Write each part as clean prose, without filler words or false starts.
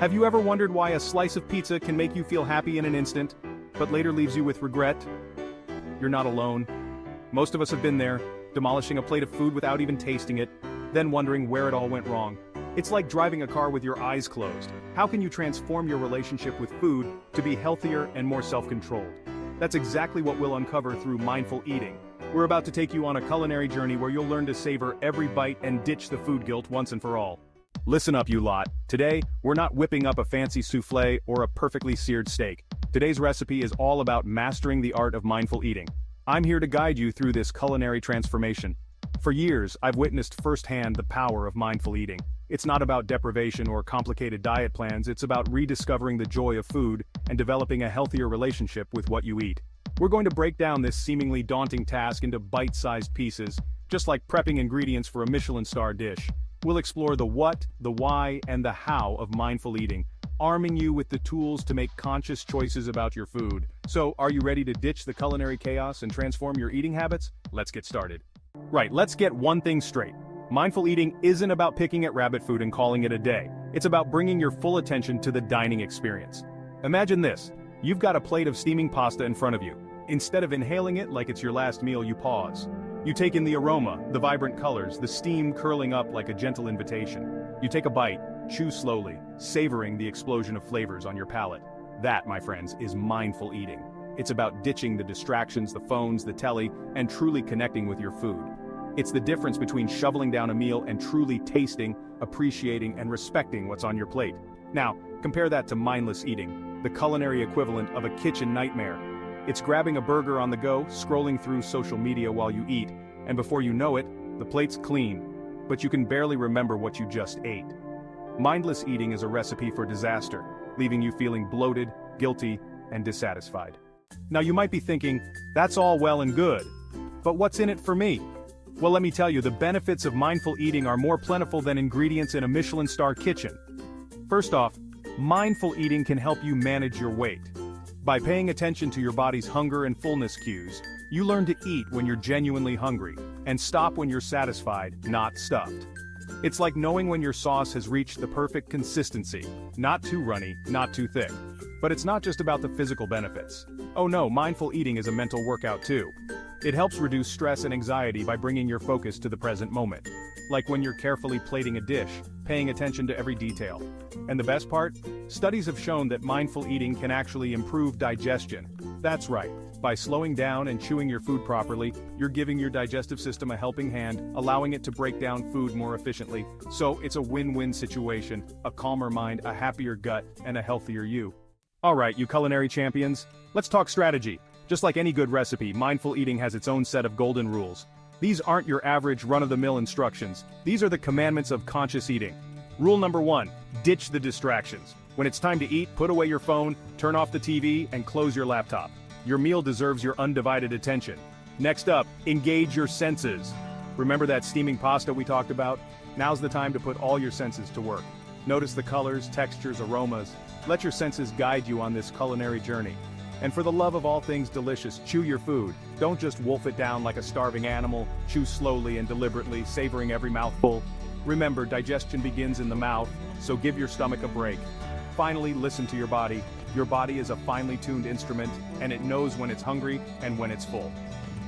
Have you ever wondered why a slice of pizza can make you feel happy in an instant, but later leaves you with regret? You're not alone. Most of us have been there, demolishing a plate of food without even tasting it, then wondering where it all went wrong. It's like driving a car with your eyes closed. How can you transform your relationship with food to be healthier and more self-controlled? That's exactly what we'll uncover through mindful eating. We're about to take you on a culinary journey where you'll learn to savor every bite and ditch the food guilt once and for all. Listen up, you lot. Today, we're not whipping up a fancy souffle or a perfectly seared steak. Today's recipe is all about mastering the art of mindful eating. I'm here to guide you through this culinary transformation. For years, I've witnessed firsthand the power of mindful eating. It's not about deprivation or complicated diet plans, it's about rediscovering the joy of food and developing a healthier relationship with what you eat. We're going to break down this seemingly daunting task into bite-sized pieces, just like prepping ingredients for a Michelin star dish. We'll explore the what, the why, and the how of mindful eating, arming you with the tools to make conscious choices about your food. So, are you ready to ditch the culinary chaos and transform your eating habits? Let's get started. Right, let's get one thing straight. Mindful eating isn't about picking at rabbit food and calling it a day. It's about bringing your full attention to the dining experience. Imagine this. You've got a plate of steaming pasta in front of you. Instead of inhaling it like it's your last meal, you pause. You take in the aroma, the vibrant colors, the steam curling up like a gentle invitation. You take a bite, chew slowly, savoring the explosion of flavors on your palate. That, my friends, is mindful eating. It's about ditching the distractions, the phones, the telly, and truly connecting with your food. It's the difference between shoveling down a meal and truly tasting, appreciating, and respecting what's on your plate. Now, compare that to mindless eating, the culinary equivalent of a kitchen nightmare. It's grabbing a burger on the go, scrolling through social media while you eat, and before you know it, the plate's clean, but you can barely remember what you just ate. Mindless eating is a recipe for disaster, leaving you feeling bloated, guilty, and dissatisfied. Now you might be thinking, that's all well and good, but what's in it for me? Well, let me tell you, the benefits of mindful eating are more plentiful than ingredients in a Michelin star kitchen. First off, mindful eating can help you manage your weight. By paying attention to your body's hunger and fullness cues, you learn to eat when you're genuinely hungry, and stop when you're satisfied, not stuffed. It's like knowing when your sauce has reached the perfect consistency, not too runny, not too thick. But it's not just about the physical benefits. Oh no, mindful eating is a mental workout too. It helps reduce stress and anxiety by bringing your focus to the present moment. Like when you're carefully plating a dish, paying attention to every detail. And the best part? Studies have shown that mindful eating can actually improve digestion. That's right. By slowing down and chewing your food properly, you're giving your digestive system a helping hand, allowing it to break down food more efficiently. So it's a win-win situation, a calmer mind, a happier gut, and a healthier you. Alright, you culinary champions, let's talk strategy. Just like any good recipe, mindful eating has its own set of golden rules. These aren't your average run-of-the-mill instructions. These are the commandments of conscious eating. Rule number 1, ditch the distractions. When it's time to eat, put away your phone, turn off the TV, and close your laptop. Your meal deserves your undivided attention. Next up, engage your senses. Remember that steaming pasta we talked about? Now's the time to put all your senses to work. Notice the colors, textures, aromas. Let your senses guide you on this culinary journey. And for the love of all things delicious, chew your food. Don't just wolf it down like a starving animal. Chew slowly and deliberately, savoring every mouthful. Remember, digestion begins in the mouth, so give your stomach a break. Finally, listen to your body. Your body is a finely tuned instrument, and it knows when it's hungry and when it's full.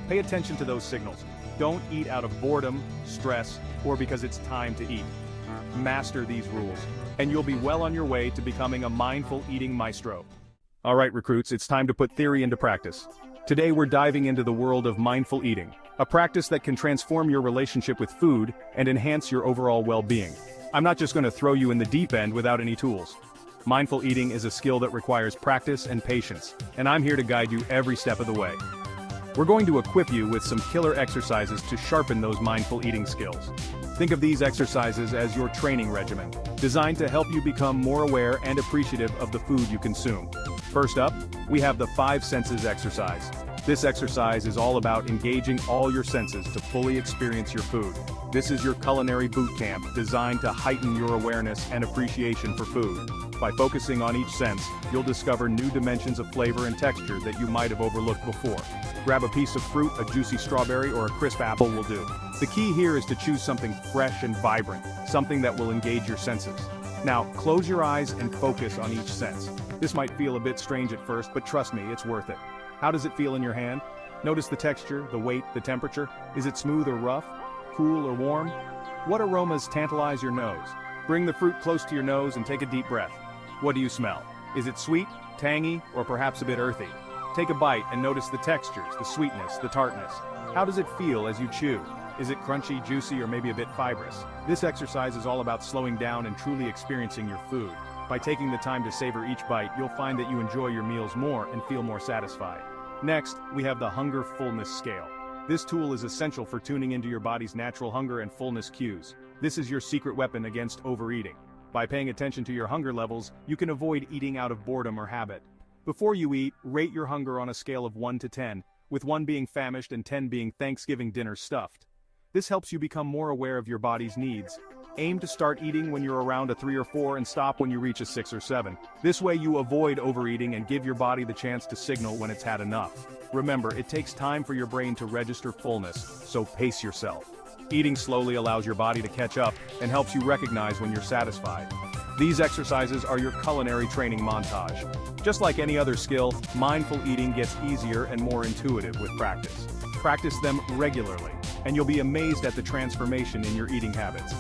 Pay attention to those signals. Don't eat out of boredom, stress, or because it's time to eat. Master these rules, and you'll be well on your way to becoming a mindful eating maestro. Alright recruits, it's time to put theory into practice. Today we're diving into the world of mindful eating, a practice that can transform your relationship with food and enhance your overall well-being. I'm not just going to throw you in the deep end without any tools. Mindful eating is a skill that requires practice and patience, and I'm here to guide you every step of the way. We're going to equip you with some killer exercises to sharpen those mindful eating skills. Think of these exercises as your training regimen, designed to help you become more aware and appreciative of the food you consume. First up, we have the 5 senses exercise. This exercise is all about engaging all your senses to fully experience your food. This is your culinary boot camp designed to heighten your awareness and appreciation for food. By focusing on each sense, you'll discover new dimensions of flavor and texture that you might have overlooked before. Grab a piece of fruit, a juicy strawberry, or a crisp apple will do. The key here is to choose something fresh and vibrant, something that will engage your senses. Now, close your eyes and focus on each sense. This might feel a bit strange at first, but trust me, it's worth it. How does it feel in your hand? Notice the texture, the weight, the temperature. Is it smooth or rough? Cool or warm? What aromas tantalize your nose? Bring the fruit close to your nose and take a deep breath. What do you smell? Is it sweet, tangy, or perhaps a bit earthy? Take a bite and notice the textures, the sweetness, the tartness. How does it feel as you chew? Is it crunchy, juicy, or maybe a bit fibrous? This exercise is all about slowing down and truly experiencing your food. By taking the time to savor each bite, you'll find that you enjoy your meals more and feel more satisfied. Next, we have the Hunger Fullness Scale. This tool is essential for tuning into your body's natural hunger and fullness cues. This is your secret weapon against overeating. By paying attention to your hunger levels, you can avoid eating out of boredom or habit. Before you eat, rate your hunger on a scale of 1 to 10, with 1 being famished and 10 being Thanksgiving dinner stuffed. This helps you become more aware of your body's needs. Aim to start eating when you're around a 3 or 4 and stop when you reach a 6 or 7. This way you avoid overeating and give your body the chance to signal when it's had enough. Remember, it takes time for your brain to register fullness, so pace yourself. Eating slowly allows your body to catch up and helps you recognize when you're satisfied. These exercises are your culinary training montage. Just like any other skill, mindful eating gets easier and more intuitive with practice. Practice them regularly, and you'll be amazed at the transformation in your eating habits.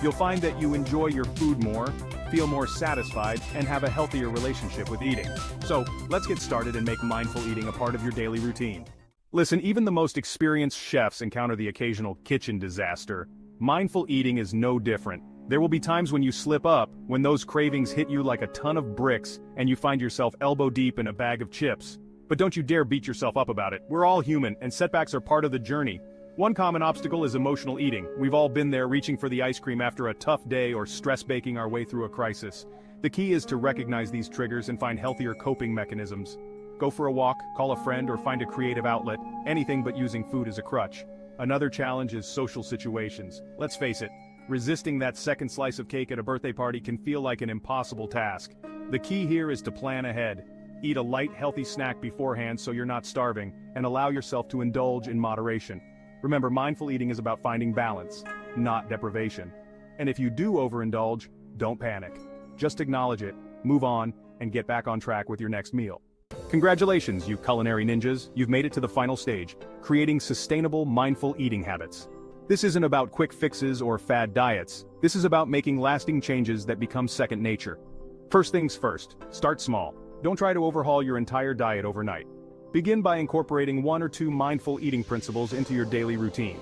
You'll find that you enjoy your food more, feel more satisfied, and have a healthier relationship with eating. So, let's get started and make mindful eating a part of your daily routine. Listen, even the most experienced chefs encounter the occasional kitchen disaster. Mindful eating is no different. There will be times when you slip up, when those cravings hit you like a ton of bricks, and you find yourself elbow deep in a bag of chips. But don't you dare beat yourself up about it. We're all human, and setbacks are part of the journey. One common obstacle is emotional eating. We've all been there, reaching for the ice cream after a tough day or stress baking our way through a crisis. The key is to recognize these triggers and find healthier coping mechanisms. Go for a walk, call a friend, or find a creative outlet, anything but using food as a crutch. Another challenge is social situations. Let's face it, resisting that second slice of cake at a birthday party can feel like an impossible task. The key here is to plan ahead. Eat a light, healthy snack beforehand so you're not starving, and allow yourself to indulge in moderation. Remember, mindful eating is about finding balance, not deprivation. And if you do overindulge, don't panic. Just acknowledge it, move on, and get back on track with your next meal. Congratulations, you culinary ninjas, you've made it to the final stage, creating sustainable, mindful eating habits. This isn't about quick fixes or fad diets. This is about making lasting changes that become second nature. First things first, start small. Don't try to overhaul your entire diet overnight. Begin by incorporating 1 or 2 mindful eating principles into your daily routine.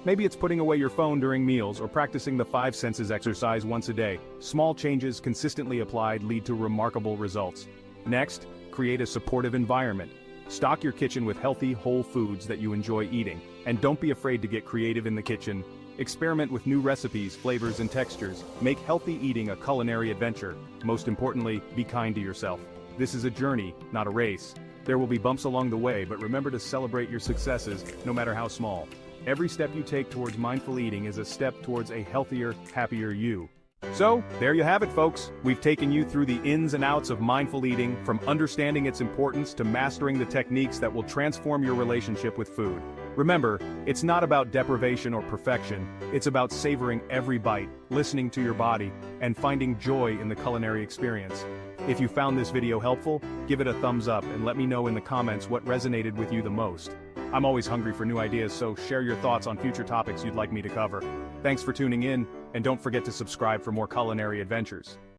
Maybe it's putting away your phone during meals or practicing the 5 senses exercise once a day. Small changes consistently applied lead to remarkable results. Next, create a supportive environment. Stock your kitchen with healthy, whole foods that you enjoy eating, and don't be afraid to get creative in the kitchen. Experiment with new recipes, flavors, and textures. Make healthy eating a culinary adventure. Most importantly, be kind to yourself. This is a journey, not a race. There will be bumps along the way, but remember to celebrate your successes, no matter how small. Every step you take towards mindful eating is a step towards a healthier, happier you. So, there you have it, folks. We've taken you through the ins and outs of mindful eating, from understanding its importance to mastering the techniques that will transform your relationship with food. Remember, it's not about deprivation or perfection. It's about savoring every bite, listening to your body, and finding joy in the culinary experience. If you found this video helpful, give it a thumbs up and let me know in the comments what resonated with you the most. I'm always hungry for new ideas, so share your thoughts on future topics you'd like me to cover. Thanks for tuning in, and don't forget to subscribe for more culinary adventures.